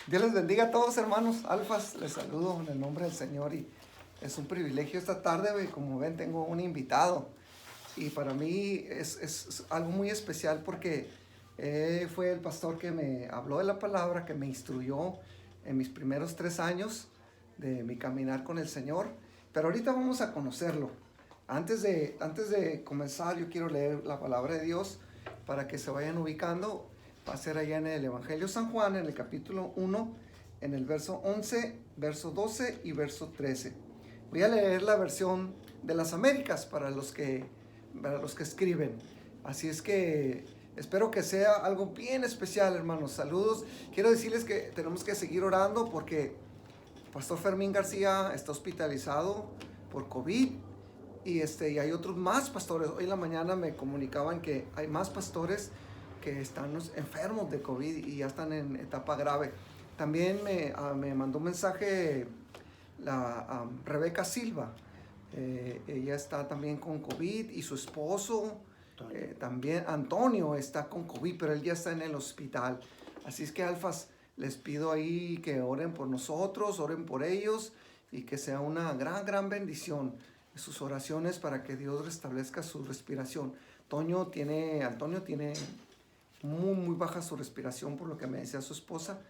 Dios les bendiga a todos, hermanos. Alfas, les saludo en el nombre del Señor y es un privilegio esta tarde. Como ven, tengo un invitado y para mí es algo muy especial porque fue el pastor que me habló de la palabra, que me instruyó en mis primeros 3 años de mi caminar con el Señor. Pero ahorita vamos a conocerlo. Antes de comenzar, yo quiero leer la palabra de Dios para que se vayan ubicando. Va a ser allá en el Evangelio San Juan, en el capítulo 1, en el verso 11, verso 12 y verso 13. Voy a leer la versión de las Américas para los que escriben. Así es que espero que sea algo bien especial, hermanos. Saludos. Quiero decirles que tenemos que seguir orando porque Pastor Fermín García está hospitalizado por COVID. Y hay otros más pastores. Hoy en la mañana me comunicaban que hay más pastores que están enfermos de COVID y ya están en etapa grave. También me mandó un mensaje la Rebeca Silva. Ella está también con COVID y su esposo también, Antonio, está con COVID, pero él ya está en el hospital. Así es que, Alfas, les pido ahí que oren por nosotros, oren por ellos y que sea una gran bendición sus oraciones para que Dios restablezca su respiración. Antonio tiene muy baja su respiración, por lo que me decía su esposa,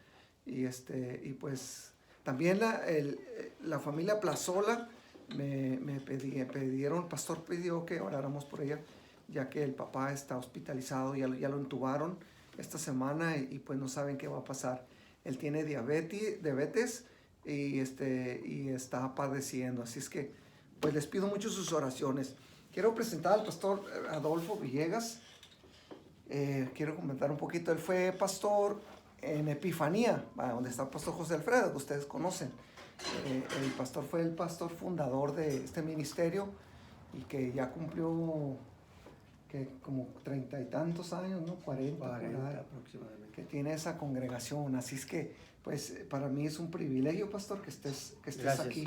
y pues también la familia Plazola me pidieron, el pastor pidió que oráramos por ella, ya que el papá está hospitalizado, ya lo intubaron esta semana y pues no saben qué va a pasar. Él tiene diabetes y está padeciendo, así es que pues les pido mucho sus oraciones. Quiero presentar al pastor Adolfo Villegas. Quiero comentar un poquito. Él fue pastor en Epifanía, donde está el pastor José Alfredo, que ustedes conocen. El pastor fue el pastor fundador de este ministerio y que ya cumplió como 30 y tantos años, ¿no? 40 aproximadamente, que tiene esa congregación. Así es que, pues, para mí es un privilegio, pastor, que estés aquí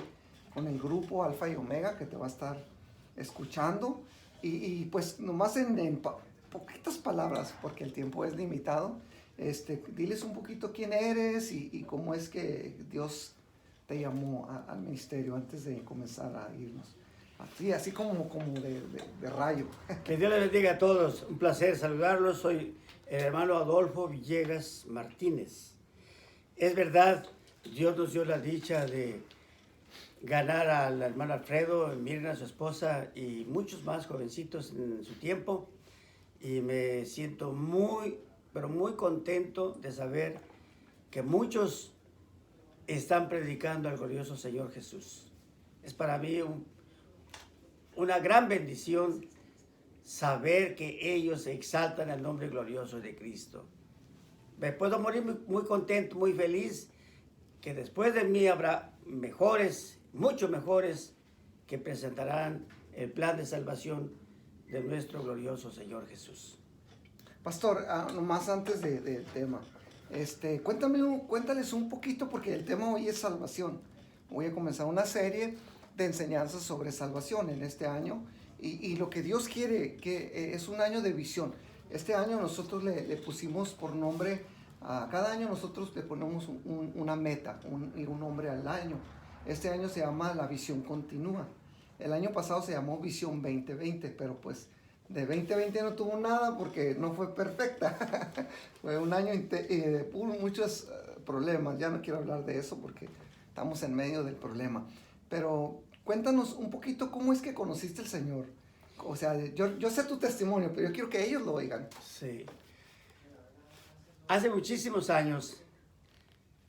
con el grupo Alfa y Omega, que te va a estar escuchando. Y pues, nomás en poquitas palabras, porque el tiempo es limitado, diles un poquito quién eres y cómo es que Dios te llamó al ministerio antes de comenzar a irnos. Así como de rayo. Que Dios les bendiga a todos. Un placer saludarlos. Soy el hermano Adolfo Villegas Martínez. Es verdad, Dios nos dio la dicha de ganar al hermano Alfredo, Mirna, su esposa, y muchos más jovencitos en su tiempo. Y me siento pero muy contento de saber que muchos están predicando al glorioso Señor Jesús. Es para mí una gran bendición saber que ellos exaltan el nombre glorioso de Cristo. Me puedo morir muy contento, muy feliz, que después de mí habrá mucho mejores, que presentarán el plan de salvación de nuestro glorioso Señor Jesús. Pastor, nomás antes del tema, cuéntales un poquito, porque el tema hoy es salvación. Voy a comenzar una serie de enseñanzas sobre salvación en este año y lo que Dios quiere, que es un año de visión. Este año nosotros le pusimos por nombre, a cada año nosotros le ponemos una meta y un nombre al año. Este año se llama La Visión Continúa. El año pasado se llamó Visión 2020, pero pues de 2020 no tuvo nada porque no fue perfecta. Fue un año de muchos problemas. Ya no quiero hablar de eso porque estamos en medio del problema. Pero cuéntanos un poquito cómo es que conociste al Señor. O sea, yo sé tu testimonio, pero yo quiero que ellos lo oigan. Sí. Hace muchísimos años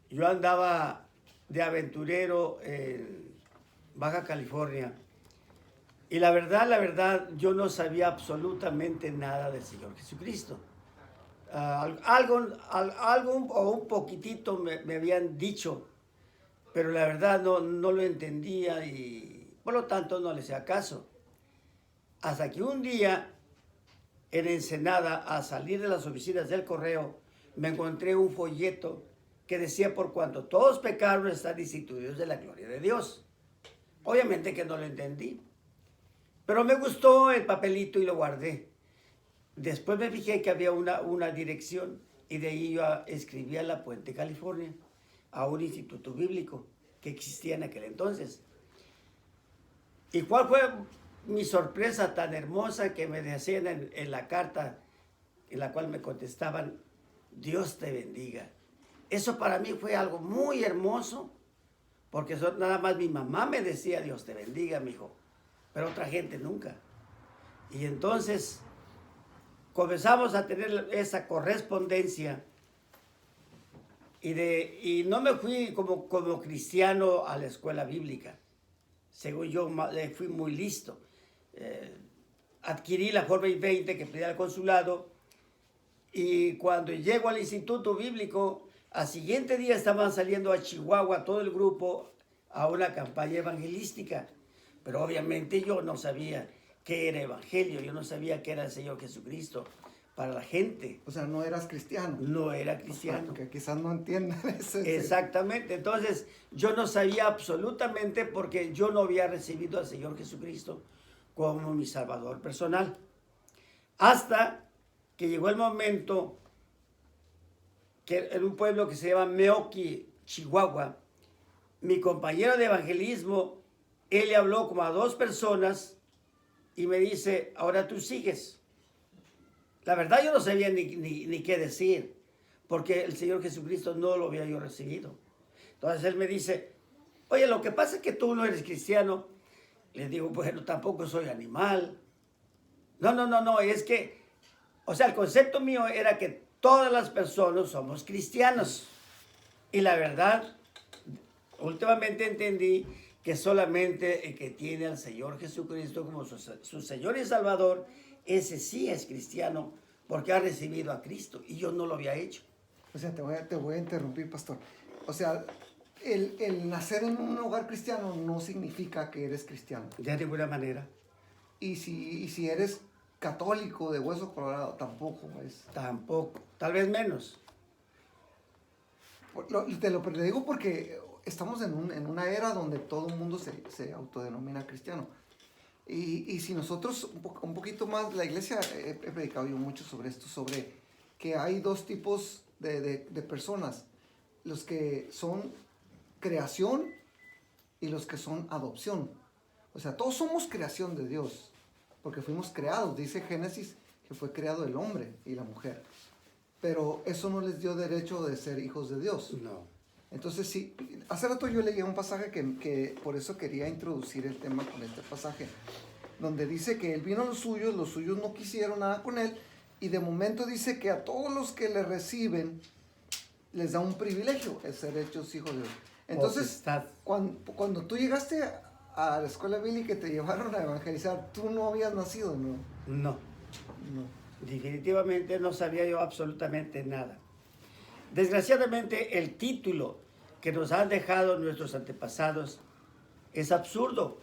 yo andaba de aventurero en Baja California. Y la verdad, yo no sabía absolutamente nada del Señor Jesucristo. Algo o un poquitito me habían dicho, pero la verdad no lo entendía y por lo tanto no le hacía caso. Hasta que un día, en Ensenada, al salir de las oficinas del correo, me encontré un folleto que decía: por cuanto todos pecaron, están destituidos de la gloria de Dios. Obviamente que no lo entendí, pero me gustó el papelito y lo guardé. Después me fijé que había una dirección y de ahí yo escribí a La Puente, California. a un instituto bíblico que existía en aquel entonces. ¿Y cuál fue mi sorpresa tan hermosa que me decían en la carta en la cual me contestaban, Dios te bendiga? Eso para mí fue algo muy hermoso, porque nada más mi mamá me decía, Dios te bendiga, mijo, pero otra gente nunca. Y entonces comenzamos a tener esa correspondencia y no me fui como cristiano a la escuela bíblica. Según yo, fui muy listo. Adquirí la forma I-20 que pedía el consulado y cuando llego al instituto bíblico, al siguiente día estaban saliendo a Chihuahua todo el grupo a una campaña evangelística. Pero obviamente yo no sabía qué era evangelio, yo no sabía qué era el Señor Jesucristo para la gente. O sea, no eras cristiano. No era cristiano. Porque quizás no entiendan ese. Exactamente. Entonces, yo no sabía absolutamente porque yo no había recibido al Señor Jesucristo como mi Salvador personal. Hasta que llegó el momento que en un pueblo que se llama Meoqui, Chihuahua, mi compañero de evangelismo, él le habló como a 2 personas y me dice, ahora tú sigues. La verdad yo no sabía ni qué decir, porque el Señor Jesucristo no lo había yo recibido. Entonces él me dice, oye, lo que pasa es que tú no eres cristiano. Le digo, bueno, tampoco soy animal. No, es que, o sea, el concepto mío era que todas las personas somos cristianos. Y la verdad, últimamente entendí que solamente el que tiene al Señor Jesucristo como su Señor y Salvador, ese sí es cristiano porque ha recibido a Cristo y yo no lo había hecho. O sea, te voy a interrumpir, pastor. O sea, el nacer en un hogar cristiano no significa que eres cristiano. De ninguna manera. Y si eres católico de hueso colorado, tampoco es. Tampoco, tal vez menos. Te lo digo porque estamos en una era donde todo el mundo se autodenomina cristiano. Y si nosotros, un poquito más, la iglesia, he predicado yo mucho sobre esto, sobre que hay 2 tipos de personas. Los que son creación y los que son adopción. O sea, todos somos creación de Dios, porque fuimos creados. Dice Génesis que fue creado el hombre y la mujer. Pero eso no les dio derecho de ser hijos de Dios. No. Entonces, sí, hace rato yo leí un pasaje que por eso quería introducir el tema con este pasaje, donde dice que él vino a los suyos no quisieron nada con él, y de momento dice que a todos los que le reciben, les da un privilegio el ser hechos hijos de Dios. Entonces, cuando tú llegaste a la escuela bíblica y te llevaron a evangelizar, tú no habías nacido, ¿no? No. Definitivamente no sabía yo absolutamente nada. Desgraciadamente el título que nos han dejado nuestros antepasados es absurdo,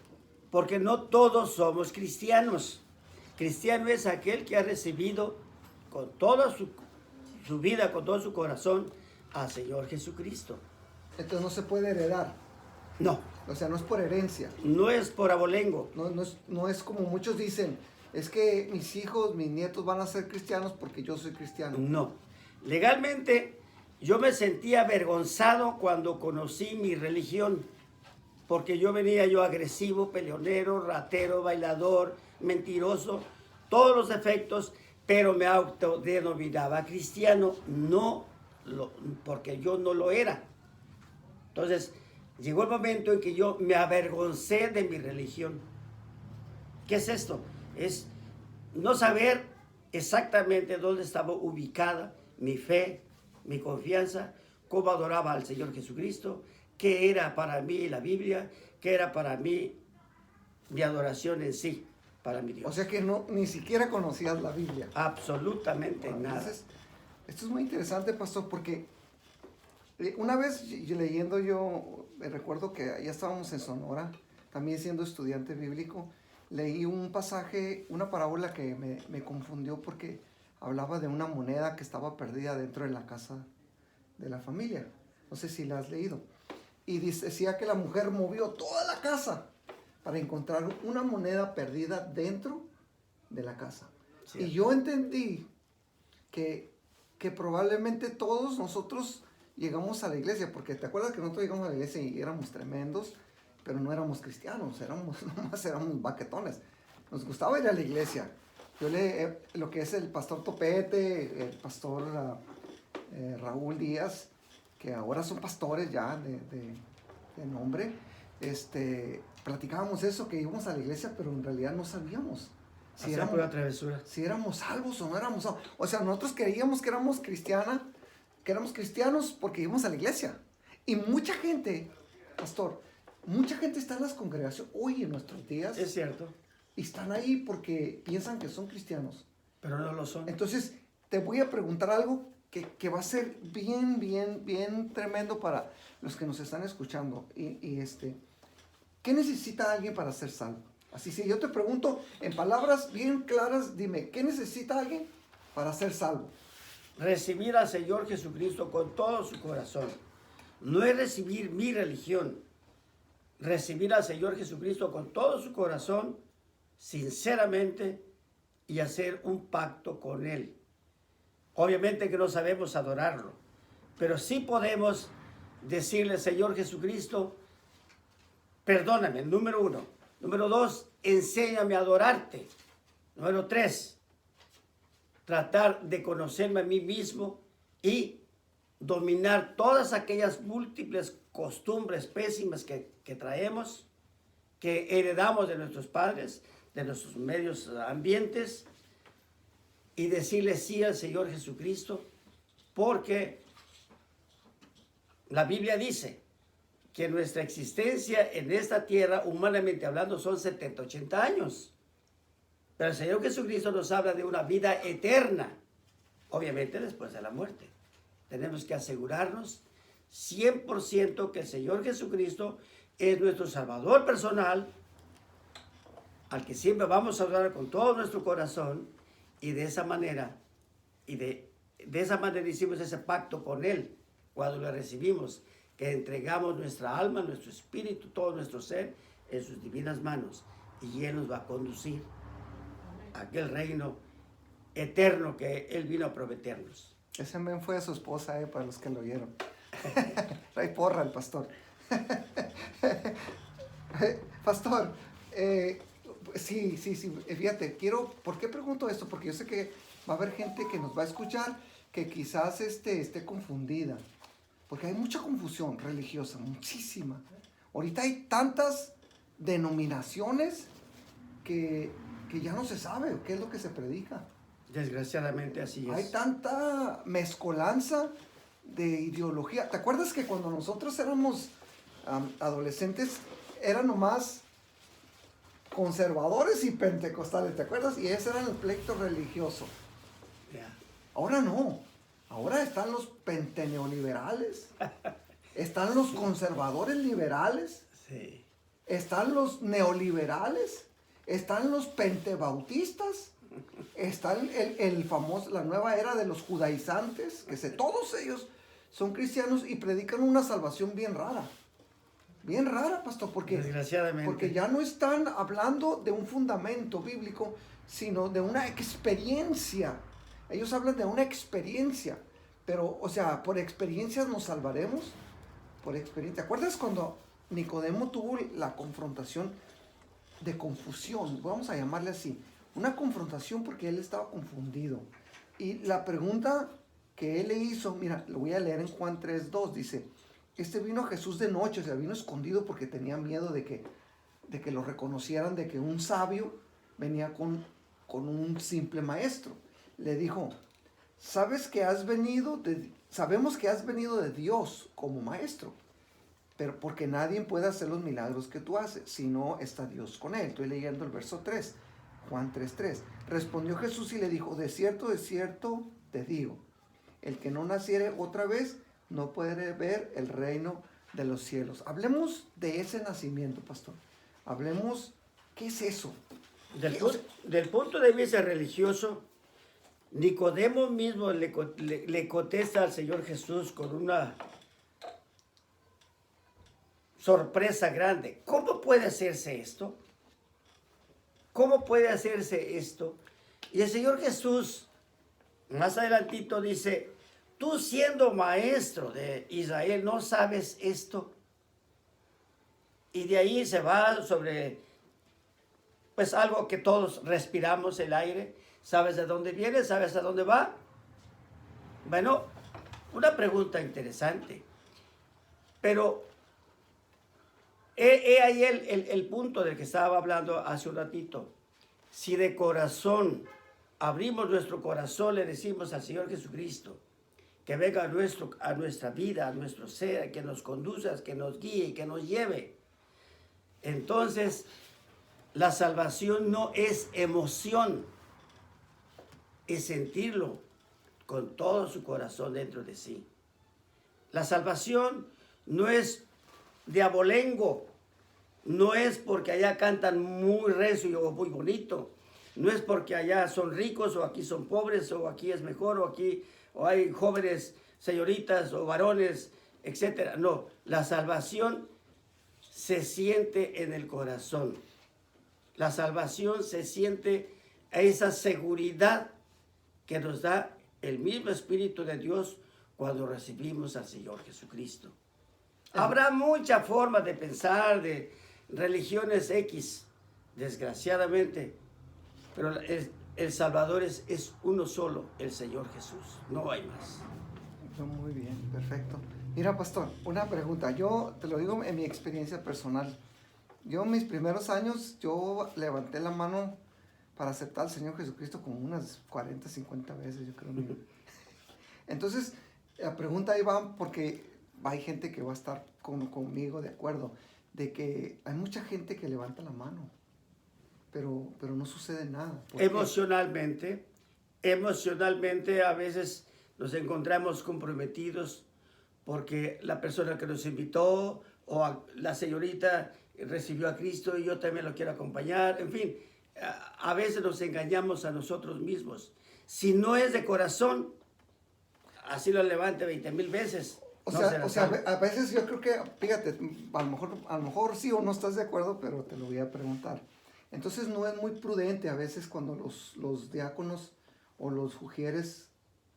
porque no todos somos cristianos. Cristiano es aquel que ha recibido con toda su vida, con todo su corazón, al Señor Jesucristo. Entonces no se puede heredar. No. O sea, no es por herencia. No es por abolengo. No es como muchos dicen, es que mis hijos, mis nietos van a ser cristianos porque yo soy cristiano. No. Legalmente yo me sentía avergonzado cuando conocí mi religión, porque yo venía agresivo, peleonero, ratero, bailador, mentiroso, todos los defectos, pero me autodenominaba cristiano, porque yo no lo era. Entonces, llegó el momento en que yo me avergoncé de mi religión. ¿Qué es esto? Es no saber exactamente dónde estaba ubicada mi fe, mi confianza, cómo adoraba al Señor Jesucristo, qué era para mí la Biblia, qué era para mí mi adoración en sí, para mi Dios. O sea que ni siquiera conocías la Biblia. Absolutamente nada. Entonces, esto es muy interesante, pastor, porque una vez leyendo me recuerdo que ya estábamos en Sonora, también siendo estudiante bíblico, leí un pasaje, una parábola que me confundió porque hablaba de una moneda que estaba perdida dentro de la casa de la familia. No sé si la has leído. Y decía que la mujer movió toda la casa para encontrar una moneda perdida dentro de la casa. Cierto. Y yo entendí que probablemente todos nosotros llegamos a la iglesia, porque te acuerdas que nosotros llegamos a la iglesia y éramos tremendos, pero no éramos cristianos, nomás éramos baquetones. Nos gustaba ir a la iglesia. Lo que es el pastor Topete, el pastor Raúl Díaz, que ahora son pastores ya de nombre, platicábamos eso, que íbamos a la iglesia, pero en realidad no sabíamos si éramos salvos o no éramos salvos. O sea, nosotros creíamos que éramos cristianos porque íbamos a la iglesia. Y mucha gente, pastor, mucha gente está en las congregaciones hoy en nuestros días. Es cierto. Y están ahí porque piensan que son cristianos. Pero no lo son. Entonces, te voy a preguntar algo que va a ser bien tremendo para los que nos están escuchando. ¿Qué necesita alguien para ser salvo? Así, si yo te pregunto en palabras bien claras, dime, ¿qué necesita alguien para ser salvo? Recibir al Señor Jesucristo con todo su corazón. No es recibir mi religión. Recibir al Señor Jesucristo con todo su corazón, sinceramente, y hacer un pacto con Él. Obviamente que no sabemos adorarlo, pero sí podemos decirle, Señor Jesucristo, perdóname, número 1. Número 2, enséñame a adorarte. Número 3, tratar de conocerme a mí mismo y dominar todas aquellas múltiples costumbres pésimas que traemos, que heredamos de nuestros padres, de nuestros medios ambientes, y decirle sí al Señor Jesucristo, porque la Biblia dice que nuestra existencia en esta tierra, humanamente hablando, son 70, 80 años. Pero el Señor Jesucristo nos habla de una vida eterna, obviamente después de la muerte. Tenemos que asegurarnos 100% que el Señor Jesucristo es nuestro Salvador personal, al que siempre vamos a adorar con todo nuestro corazón, y de esa manera hicimos ese pacto con Él cuando le recibimos, que entregamos nuestra alma, nuestro espíritu, todo nuestro ser en sus divinas manos, y Él nos va a conducir a aquel reino eterno que Él vino a prometernos. Ese men fue a su esposa, para los que lo oyeron. Trae porra el pastor. Pastor, sí, fíjate, ¿por qué pregunto esto? Porque yo sé que va a haber gente que nos va a escuchar que quizás esté confundida, porque hay mucha confusión religiosa, muchísima. Ahorita hay tantas denominaciones que ya no se sabe qué es lo que se predica. Desgraciadamente así es. Hay tanta mezcolanza de ideología. ¿Te acuerdas que cuando nosotros éramos adolescentes, eran nomás conservadores y pentecostales? ¿Te acuerdas? Y ese era el pleito religioso. Yeah. Ahora no. Ahora están los penteneoliberales. Están los conservadores liberales. Sí. Están los neoliberales. Están los pentebautistas. Está el famoso, la nueva era de los judaizantes, todos ellos son cristianos y predican una salvación bien rara, pastor, porque ya no están hablando de un fundamento bíblico, sino de una experiencia. Ellos hablan de una experiencia, pero, o sea, por experiencias nos salvaremos, por experiencia. ¿Te acuerdas cuando Nicodemo tuvo la confrontación de confusión? Vamos a llamarle así. Una confrontación porque él estaba confundido. Y la pregunta que él le hizo, mira, lo voy a leer en Juan 3:2, dice, vino a Jesús de noche, o sea, vino escondido porque tenía miedo de que lo reconocieran, de que un sabio venía con un simple maestro. Le dijo, sabemos que has venido de Dios como maestro, pero porque nadie puede hacer los milagros que tú haces, si no está Dios con él. Estoy leyendo el verso 3. Juan 3:3. Respondió Jesús y le dijo, de cierto te digo, el que no naciere otra vez no puede ver el reino de los cielos. Hablemos de ese nacimiento, pastor. Hablemos, ¿qué es eso? Del punto de vista religioso, Nicodemo mismo le contesta al Señor Jesús con una sorpresa grande. ¿Cómo puede hacerse esto? ¿Cómo puede hacerse esto? Y el Señor Jesús, más adelantito dice, tú siendo maestro de Israel, ¿no sabes esto? Y de ahí se va sobre, pues algo que todos respiramos, el aire. ¿Sabes de dónde viene? ¿Sabes a dónde va? Bueno, una pregunta interesante. Pero he ahí el punto del que estaba hablando hace un ratito. Si de corazón abrimos nuestro corazón, le decimos al Señor Jesucristo que venga a nuestra vida, a nuestro ser, que nos conduzca, que nos guíe, que nos lleve. Entonces, la salvación no es emoción, es sentirlo con todo su corazón dentro de sí. La salvación no es de abolengo, no es porque allá cantan muy recio o muy bonito, no es porque allá son ricos o aquí son pobres o aquí es mejor o aquí o hay jóvenes señoritas o varones, etcétera. No, la salvación se siente en el corazón. La salvación se siente a esa seguridad que nos da el mismo Espíritu de Dios cuando recibimos al Señor Jesucristo. Habrá muchas formas de pensar de religiones X, desgraciadamente, pero el Salvador es uno solo, el Señor Jesús, no hay más. Muy bien, perfecto. Mira, pastor, una pregunta. Yo te lo digo en mi experiencia personal. Yo en mis primeros años, yo levanté la mano para aceptar al Señor Jesucristo como unas 40, 50 veces, yo creo. Entonces, la pregunta ahí va porque hay gente que va a estar conmigo de acuerdo, de que hay mucha gente que levanta la mano, pero no sucede nada. Emocionalmente a veces nos encontramos comprometidos porque la persona que nos invitó o la señorita recibió a Cristo y yo también lo quiero acompañar. En fin, a veces nos engañamos a nosotros mismos. Si no es de corazón, así lo levante 20,000 veces. O sea, a veces yo creo que, fíjate, a lo mejor sí o no estás de acuerdo, pero te lo voy a preguntar. Entonces no es muy prudente a veces cuando los diáconos o los ujieres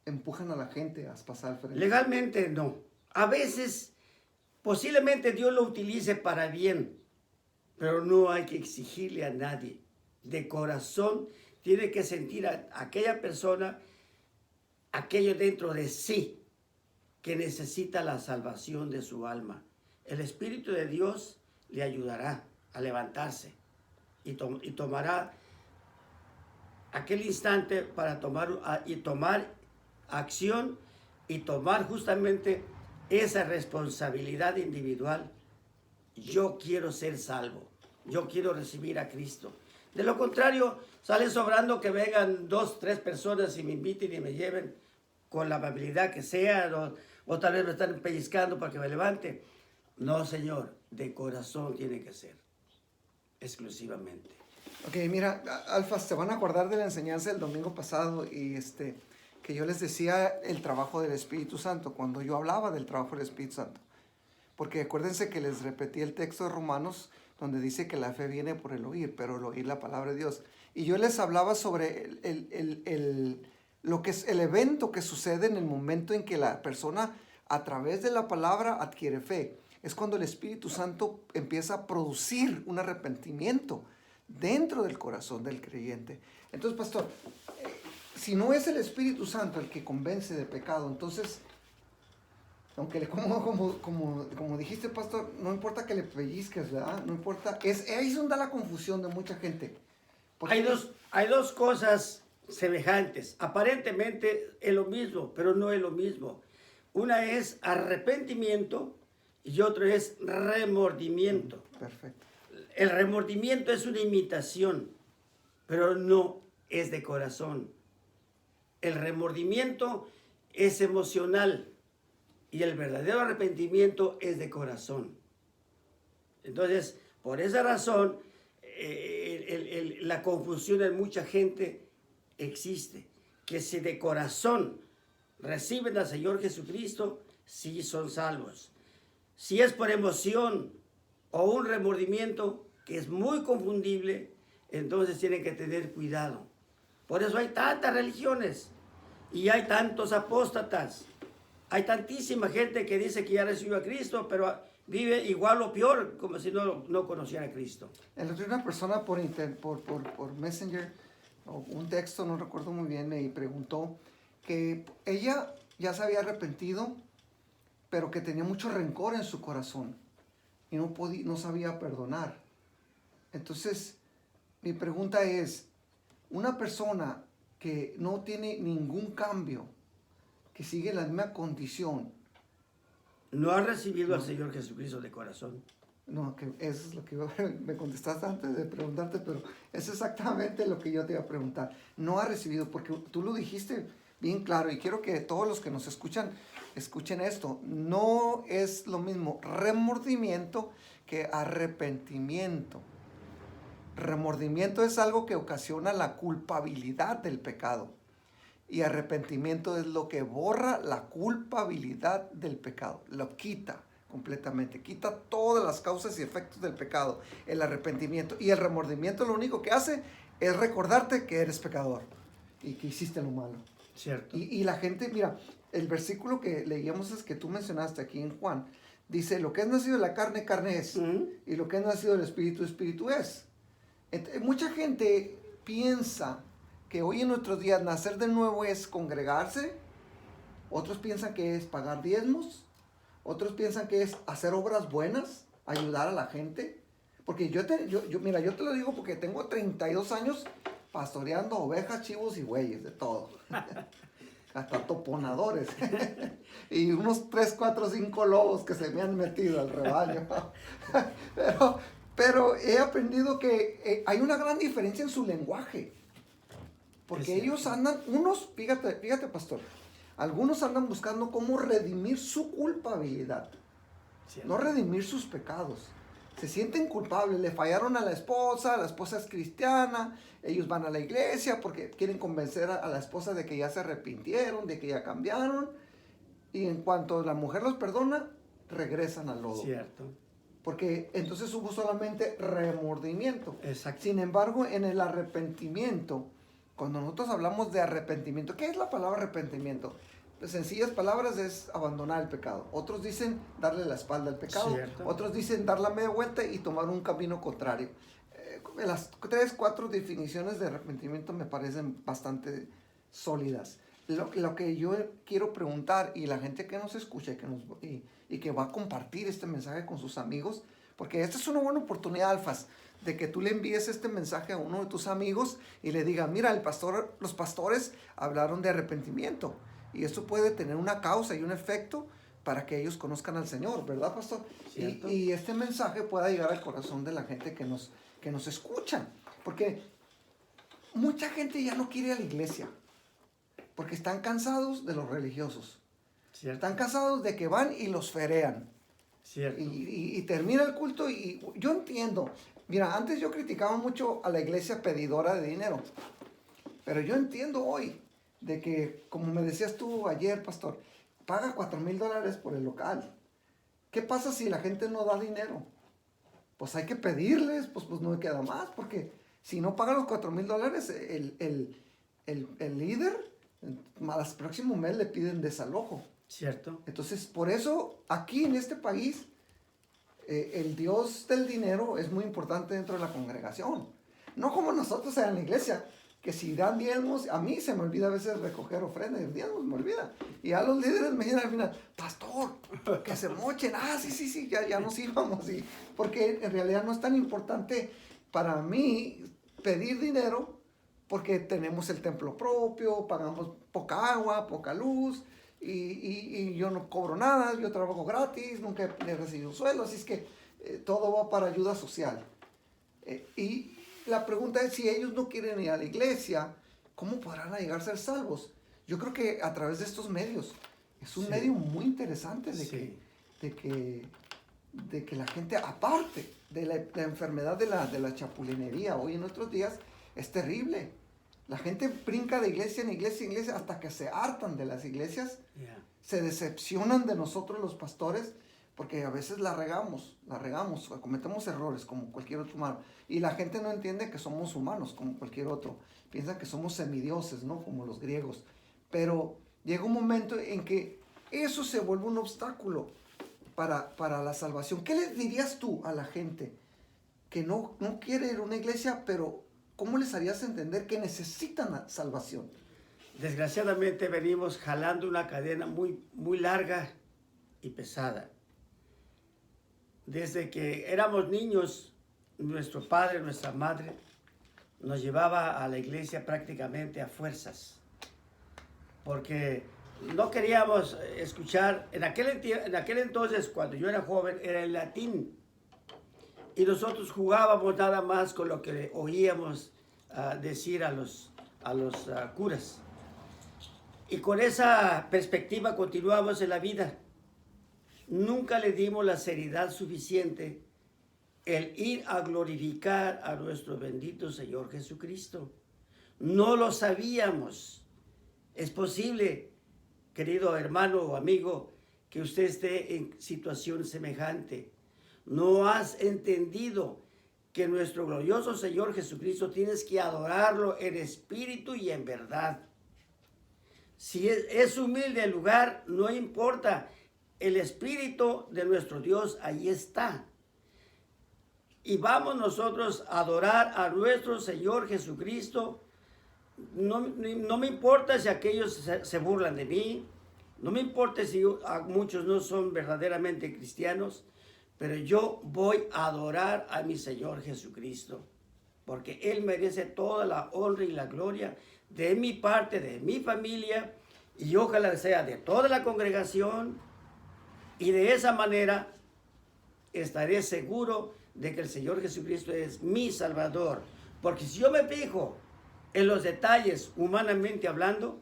empujan a la gente a pasar al frente. Legalmente no. A veces posiblemente Dios lo utilice para bien, pero no hay que exigirle a nadie. De corazón tiene que sentir a aquella persona aquello dentro de sí que necesita la salvación de su alma. El Espíritu de Dios le ayudará a levantarse y tomará aquel instante para tomar acción y tomar justamente esa responsabilidad individual. Yo quiero ser salvo, yo quiero recibir a Cristo. De lo contrario, sale sobrando que vengan 2, 3 personas y me inviten y me lleven con la amabilidad que sea, o tal vez me están pellizcando para que me levante. No, Señor, de corazón tiene que ser, exclusivamente. Ok, mira, Alfas, se van a acordar de la enseñanza del domingo pasado y que yo les decía el trabajo del Espíritu Santo, cuando yo hablaba del trabajo del Espíritu Santo. Porque acuérdense que les repetí el texto de Romanos, donde dice que la fe viene por el oír, pero el oír la palabra de Dios. Y yo les hablaba sobre lo que es el evento que sucede en el momento en que la persona a través de la palabra adquiere fe. Es cuando el Espíritu Santo empieza a producir un arrepentimiento dentro del corazón del creyente. Entonces, pastor, si no es el Espíritu Santo el que convence de pecado, entonces, aunque como dijiste, pastor, no importa que le pellizques, ¿verdad? No importa, ahí es donde da la confusión de mucha gente. Hay dos cosas semejantes. Aparentemente es lo mismo, pero no es lo mismo. Una es arrepentimiento y otro es remordimiento. Perfecto. El remordimiento es una imitación, pero no es de corazón. El remordimiento es emocional y el verdadero arrepentimiento es de corazón. Entonces, por esa razón, la confusión en mucha gente existe. Que si de corazón reciben al Señor Jesucristo, sí son salvos. Si es por emoción o un remordimiento que es muy confundible, entonces tienen que tener cuidado. Por eso hay tantas religiones y hay tantos apóstatas, Hay tantísima gente que dice que ya recibió a Cristo, pero vive igual o peor, como si no conociera a Cristo. El otro día una persona por Messenger, o un texto, no recuerdo muy bien, me preguntó que ella ya se había arrepentido, pero que tenía mucho rencor en su corazón y no sabía perdonar. Entonces, mi pregunta es, una persona que no tiene ningún cambio, que sigue la misma condición. No ha recibido al Señor Jesucristo de corazón. No, que eso es lo que me contestaste antes de preguntarte, pero es exactamente lo que yo te iba a preguntar. No ha recibido, porque tú lo dijiste bien claro, y quiero que todos los que nos escuchan esto. No es lo mismo remordimiento que arrepentimiento. Remordimiento es algo que ocasiona la culpabilidad del pecado. Y arrepentimiento es lo que borra la culpabilidad del pecado. Lo quita completamente. Quita todas las causas y efectos del pecado. El arrepentimiento. Y el remordimiento lo único que hace es recordarte que eres pecador. Y que hiciste lo malo. Cierto. Y la gente, mira, el versículo que leíamos es que tú mencionaste aquí en Juan. Dice, lo que es nacido de la carne, carne es. Y lo que es nacido del espíritu, espíritu es. Mucha gente piensa que hoy en nuestros días nacer de nuevo es congregarse, otros piensan que es pagar diezmos, otros piensan que es hacer obras buenas, ayudar a la gente, porque mira, yo te lo digo porque tengo 32 años pastoreando ovejas, chivos y bueyes, de todo, hasta toponadores, y unos 3, 4, 5 lobos que se me han metido al rebaño, pero he aprendido que hay una gran diferencia en su lenguaje. Porque ellos andan, fíjate pastor, algunos andan buscando cómo redimir su culpabilidad, no redimir sus pecados. Se sienten culpables, le fallaron a la esposa es cristiana, ellos van a la iglesia porque quieren convencer a la esposa de que ya se arrepintieron, de que ya cambiaron, y en cuanto la mujer los perdona, regresan al lodo. Cierto. Porque entonces hubo solamente remordimiento. Exacto. Sin embargo, en el arrepentimiento, cuando nosotros hablamos de arrepentimiento, ¿qué es la palabra arrepentimiento? Pues sencillas palabras es abandonar el pecado. Otros dicen darle la espalda al pecado. Cierto. Otros dicen dar la media vuelta y tomar un camino contrario. Las 3, 4 definiciones de arrepentimiento me parecen bastante sólidas. Lo que yo quiero preguntar, y la gente que nos escucha y que va a compartir este mensaje con sus amigos, porque esta es una buena oportunidad, Alfas, de que tú le envíes este mensaje a uno de tus amigos y le digas, mira, los pastores hablaron de arrepentimiento y esto puede tener una causa y un efecto para que ellos conozcan al Señor, ¿verdad, pastor? Y este mensaje pueda llegar al corazón de la gente que nos escucha, porque mucha gente ya no quiere ir a la iglesia, porque están cansados de los religiosos. Cierto. Están cansados de que van y los ferean. Cierto. Y termina el culto y yo entiendo. Mira, antes yo criticaba mucho a la iglesia pedidora de dinero. Pero yo entiendo hoy de que, como me decías tú ayer, pastor, paga $4,000 por el local. ¿Qué pasa si la gente no da dinero? Pues hay que pedirles, pues no me queda más, porque si no pagan los $4,000, el líder, al próximo mes le piden desalojo. Cierto. Entonces, por eso, aquí en este país, el Dios del dinero es muy importante dentro de la congregación. No como nosotros en la iglesia, que si dan diezmos, a mí se me olvida a veces recoger ofrendas, el diezmos me olvida. Y a los líderes me dicen al final, pastor, que se mochen, sí, ya nos íbamos. Porque en realidad no es tan importante para mí pedir dinero, porque tenemos el templo propio, pagamos poca agua, poca luz, y yo no cobro nada, yo trabajo gratis, nunca he recibido sueldo, así es que todo va para ayuda social. Y la pregunta es, si ellos no quieren ir a la iglesia, ¿cómo podrán llegar a ser salvos? Yo creo que a través de estos medios, es un medio muy interesante de que la gente, aparte de la enfermedad de la chapulinería, hoy en nuestros días es terrible. La gente brinca de iglesia en iglesia hasta que se hartan de las iglesias, se decepcionan de nosotros los pastores, porque a veces la regamos, cometemos errores como cualquier otro humano. Y la gente no entiende que somos humanos como cualquier otro. Piensan que somos semidioses, ¿no? Como los griegos. Pero llega un momento en que eso se vuelve un obstáculo para la salvación. ¿Qué le dirías tú a la gente que no quiere ir a una iglesia, pero cómo les harías entender que necesitan salvación? Desgraciadamente venimos jalando una cadena muy, muy larga y pesada. Desde que éramos niños, nuestro padre, nuestra madre, nos llevaba a la iglesia prácticamente a fuerzas, porque no queríamos escuchar, en aquel entonces, cuando yo era joven, era el latín, y nosotros jugábamos nada más con lo que oíamos decir a los curas. Y con esa perspectiva continuamos en la vida. Nunca le dimos la seriedad suficiente el ir a glorificar a nuestro bendito Señor Jesucristo. No lo sabíamos. Es posible, querido hermano o amigo, que usted esté en situación semejante. No has entendido que nuestro glorioso Señor Jesucristo tienes que adorarlo en espíritu y en verdad. Si es humilde el lugar, no importa. El espíritu de nuestro Dios ahí está. Y vamos nosotros a adorar a nuestro Señor Jesucristo. No me importa si aquellos se burlan de mí. No me importa si muchos no son verdaderamente cristianos. Pero yo voy a adorar a mi Señor Jesucristo. Porque Él merece toda la honra y la gloria de mi parte, de mi familia. Y ojalá sea de toda la congregación. Y de esa manera estaré seguro de que el Señor Jesucristo es mi Salvador. Porque si yo me fijo en los detalles humanamente hablando,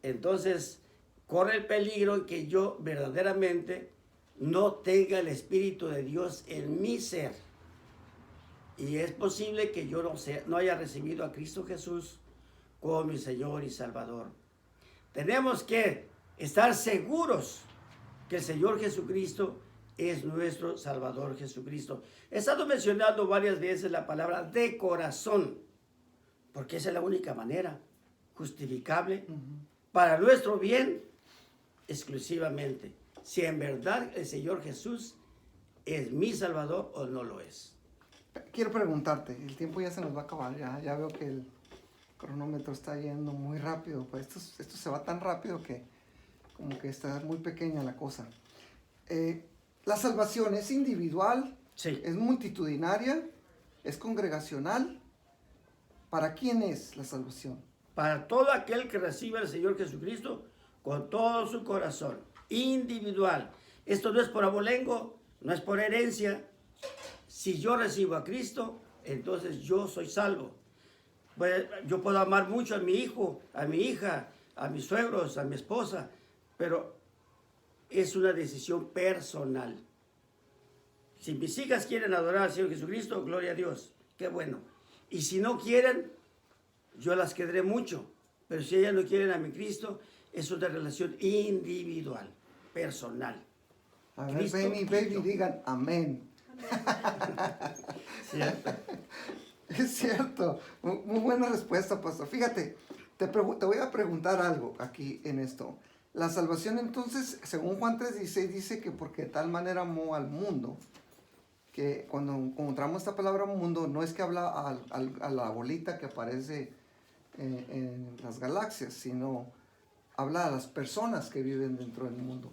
entonces corre el peligro en que yo verdaderamente no tenga el Espíritu de Dios en mi ser. Y es posible que yo no haya recibido a Cristo Jesús como mi Señor y Salvador. Tenemos que estar seguros que el Señor Jesucristo es nuestro Salvador Jesucristo. He estado mencionando varias veces la palabra de corazón, porque esa es la única manera justificable para nuestro bien exclusivamente. Si en verdad el Señor Jesús es mi Salvador o no lo es. Quiero preguntarte, el tiempo ya se nos va a acabar, ya veo que el cronómetro está yendo muy rápido, pues esto se va tan rápido que como que está muy pequeña la cosa. La salvación es individual, sí, es multitudinaria, es congregacional. ¿Para quién es la salvación? Para todo aquel que recibe al Señor Jesucristo con todo su corazón, individual. Esto no es por abolengo, no es por herencia. Si yo recibo a Cristo, entonces yo soy salvo. Pues yo puedo amar mucho a mi hijo, a mi hija, a mis suegros, a mi esposa, pero es una decisión personal. Si mis hijas quieren adorar al Señor Jesucristo, gloria a Dios, qué bueno. Y si no quieren, yo las querré mucho, pero si ellas no quieren a mi Cristo, es una relación individual, personal. A ver, Benny, baby, digan amén. ¿Cierto? Es cierto, muy buena respuesta, pastor. Fíjate, te voy a preguntar algo aquí en esto. La salvación entonces, según Juan 3:16, dice que porque de tal manera amó al mundo, que cuando encontramos esta palabra mundo, no es que habla a la bolita que aparece en las galaxias, sino habla a las personas que viven dentro del mundo.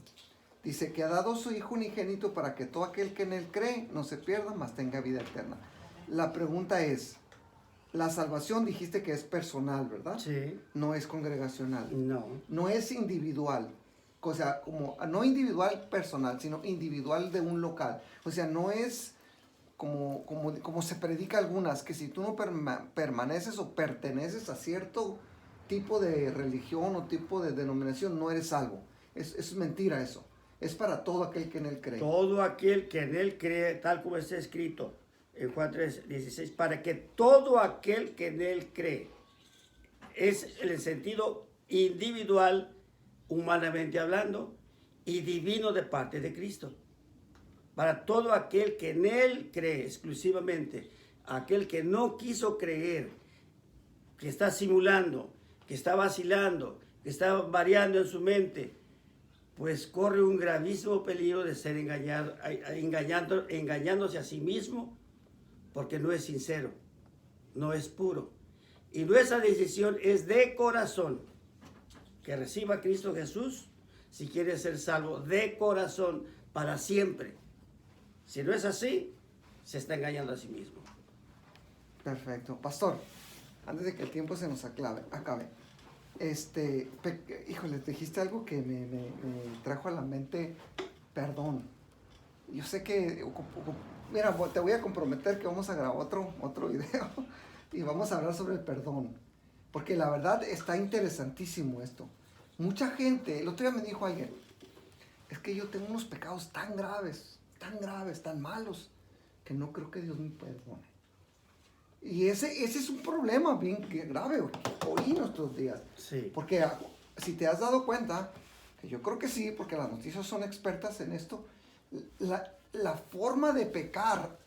Dice que ha dado su Hijo unigénito para que todo aquel que en Él cree no se pierda, mas tenga vida eterna. La pregunta es, la salvación dijiste que es personal, ¿verdad? Sí. No es congregacional. No. No es individual. O sea, como, no individual personal, sino individual de un local. O sea, no es como se predica algunas, que si tú no permaneces o perteneces a cierto tipo de religión o tipo de denominación, no eres salvo. Es mentira eso. Es para todo aquel que en Él cree. Todo aquel que en Él cree, tal como está escrito en Juan 3:16, para que todo aquel que en Él cree, es en el sentido individual, humanamente hablando, y divino de parte de Cristo. Para todo aquel que en Él cree exclusivamente, aquel que no quiso creer, que está simulando, que está vacilando, que está variando en su mente, pues corre un gravísimo peligro de ser engañado, engañándose a sí mismo, porque no es sincero, no es puro. Y nuestra decisión es de corazón, que reciba a Cristo Jesús si quiere ser salvo de corazón para siempre. Si no es así, se está engañando a sí mismo. Perfecto. Pastor, antes de que el tiempo se nos acabe, híjole, dijiste algo que me trajo a la mente perdón. Yo sé que, mira, te voy a comprometer que vamos a grabar otro video y vamos a hablar sobre el perdón. Porque la verdad está interesantísimo esto. Mucha gente, el otro día me dijo alguien, es que yo tengo unos pecados tan graves, tan malos, que no creo que Dios me perdone. Y ese es un problema bien grave hoy en nuestros días. Sí. Porque si te has dado cuenta, que yo creo que sí, porque las noticias son expertas en esto, la forma de pecar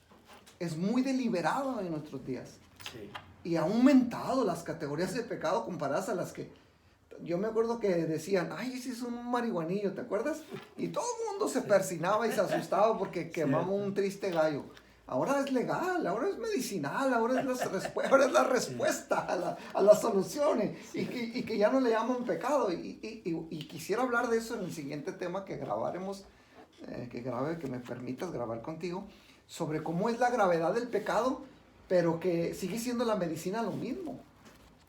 es muy deliberada en nuestros días. Sí. Y ha aumentado las categorías de pecado comparadas a las que... Yo me acuerdo que decían, ay, ese es un marihuanillo, ¿te acuerdas? Y todo el mundo se persinaba y se asustaba porque quemaba un triste gallo. Ahora es legal, ahora es medicinal, ahora es la respuesta a las soluciones. Sí. Y que ya no le llaman pecado. Y quisiera hablar de eso en el siguiente tema que grabaremos, que me permitas grabar contigo, sobre cómo es la gravedad del pecado, pero que sigue siendo la medicina lo mismo.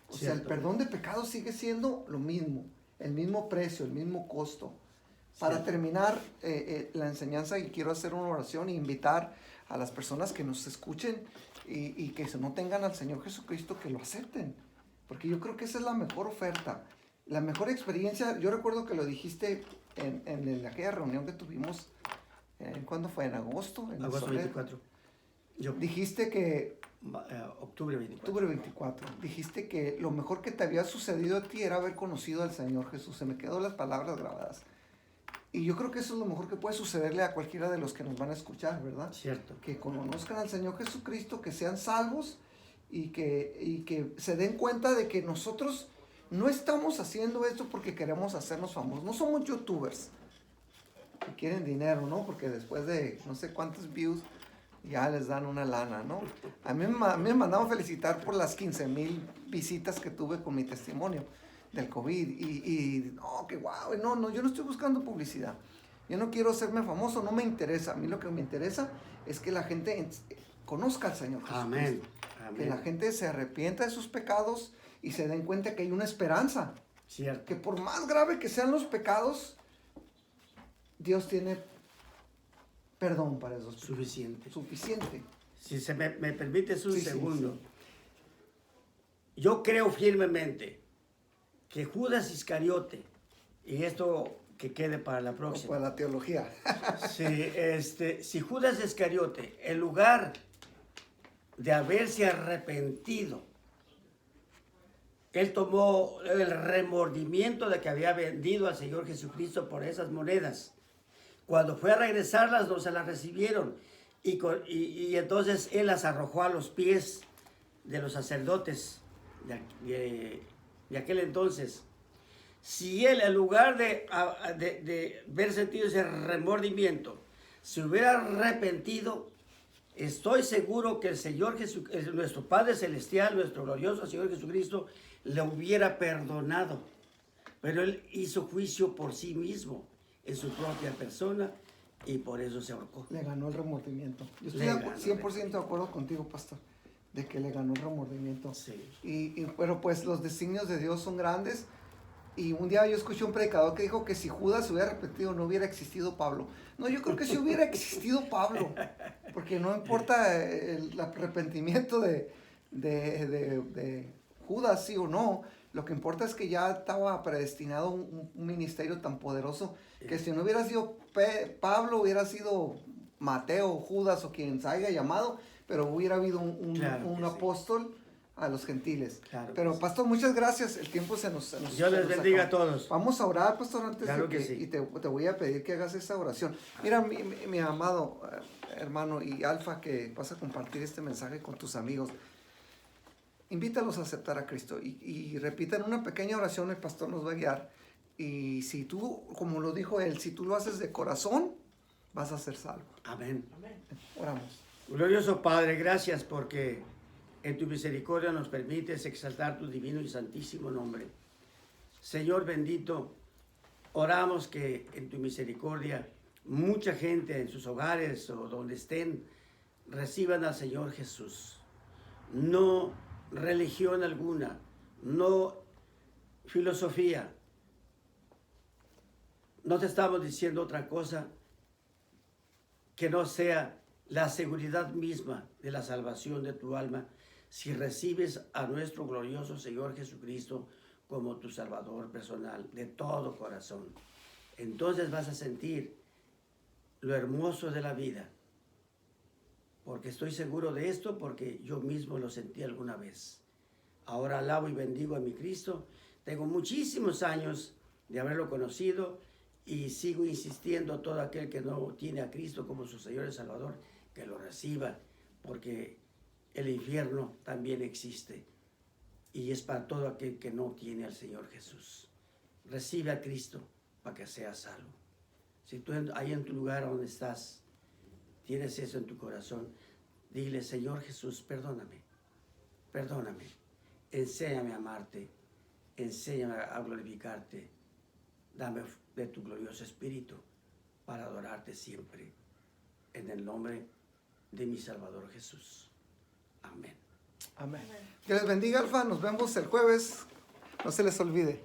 O sea, el perdón de pecados sigue siendo lo mismo, el mismo precio, el mismo costo. Para terminar la enseñanza, y quiero hacer una oración e invitar a las personas que nos escuchen y que no tengan al Señor Jesucristo, que lo acepten. Porque yo creo que esa es la mejor oferta, la mejor experiencia. Yo recuerdo que lo dijiste en aquella reunión que tuvimos, ¿cuándo fue? ¿En agosto? En agosto 24. Dijiste que... octubre 24. Octubre 24. Dijiste que lo mejor que te había sucedido a ti era haber conocido al Señor Jesús. Se me quedó las palabras grabadas. Y yo creo que eso es lo mejor que puede sucederle a cualquiera de los que nos van a escuchar, ¿verdad? Cierto. Que conozcan al Señor Jesucristo, que sean salvos y que se den cuenta de que nosotros no estamos haciendo esto porque queremos hacernos famosos. No somos youtubers que quieren dinero, ¿no? Porque después de no sé cuántos views ya les dan una lana, ¿no? A mí me mandaron felicitar por las 15,000 visitas que tuve con mi testimonio del COVID. Y no, que guau, no, yo no estoy buscando publicidad. Yo no quiero hacerme famoso, no me interesa. A mí lo que me interesa es que la gente conozca al Señor Jesucristo. Amén. Amén. Que la gente se arrepienta de sus pecados y se den cuenta que hay una esperanza. Cierto. Que por más grave que sean los pecados, Dios tiene perdón para esos pecados. Suficiente. Si se me permites un segundo. Sí. Yo creo firmemente que Judas Iscariote, y esto que quede para la próxima. O para la teología. Si Judas Iscariote, en lugar de haberse arrepentido, él tomó el remordimiento de que había vendido al Señor Jesucristo por esas monedas. Cuando fue a regresarlas, no se las recibieron. Y entonces él las arrojó a los pies de los sacerdotes de aquel entonces. Si él, en lugar de haber sentido ese remordimiento, se hubiera arrepentido, estoy seguro que el Señor nuestro Padre Celestial, nuestro glorioso Señor Jesucristo, le hubiera perdonado. Pero él hizo juicio por sí mismo, en su propia persona, y por eso se ahorcó. Le ganó el remordimiento. Yo estoy 100% de acuerdo contigo, pastor, de que le ganó el remordimiento. Sí. Pero pues los designios de Dios son grandes. Y un día yo escuché un predicador que dijo que si Judas se hubiera arrepentido no hubiera existido Pablo. No, yo creo que sí hubiera existido Pablo, porque no importa el arrepentimiento de Judas, sí o no. Lo que importa es que ya estaba predestinado un ministerio tan poderoso que si no hubiera sido Pablo, hubiera sido Mateo, Judas o quien se haya llamado, pero hubiera habido un apóstol a los gentiles. Claro, pero pastor, muchas gracias. El tiempo se nos Dios les bendiga a todos. Vamos a orar, pastor, antes claro de que sí. Y te voy a pedir que hagas esta oración. Mira, mi amado hermano y Alfa, que vas a compartir este mensaje con tus amigos. Invítalos a aceptar a Cristo y repitan una pequeña oración, el pastor nos va a guiar. Y si tú, como lo dijo él, si tú lo haces de corazón, vas a ser salvo. Amén. Oramos. Glorioso Padre, gracias porque en tu misericordia nos permites exaltar tu divino y santísimo nombre. Señor bendito, oramos que en tu misericordia mucha gente en sus hogares o donde estén reciban al Señor Jesús. No religión alguna, no filosofía. No te estamos diciendo otra cosa que no sea la seguridad misma de la salvación de tu alma si recibes a nuestro glorioso Señor Jesucristo como tu Salvador personal de todo corazón. Entonces vas a sentir lo hermoso de la vida, porque estoy seguro de esto, porque yo mismo lo sentí alguna vez. Ahora alabo y bendigo a mi Cristo. Tengo muchísimos años de haberlo conocido y sigo insistiendo a todo aquel que no tiene a Cristo como su Señor y Salvador, que lo reciba, porque el infierno también existe y es para todo aquel que no tiene al Señor Jesús. Recibe a Cristo para que seas salvo. Si tú ahí en tu lugar donde estás tienes eso en tu corazón, dile: Señor Jesús, perdóname, perdóname, enséñame a amarte, enséñame a glorificarte, dame de tu glorioso Espíritu para adorarte siempre, en el nombre de mi Salvador Jesús. Amén. Amén. Que les bendiga, Alfa. Nos vemos el jueves. No se les olvide.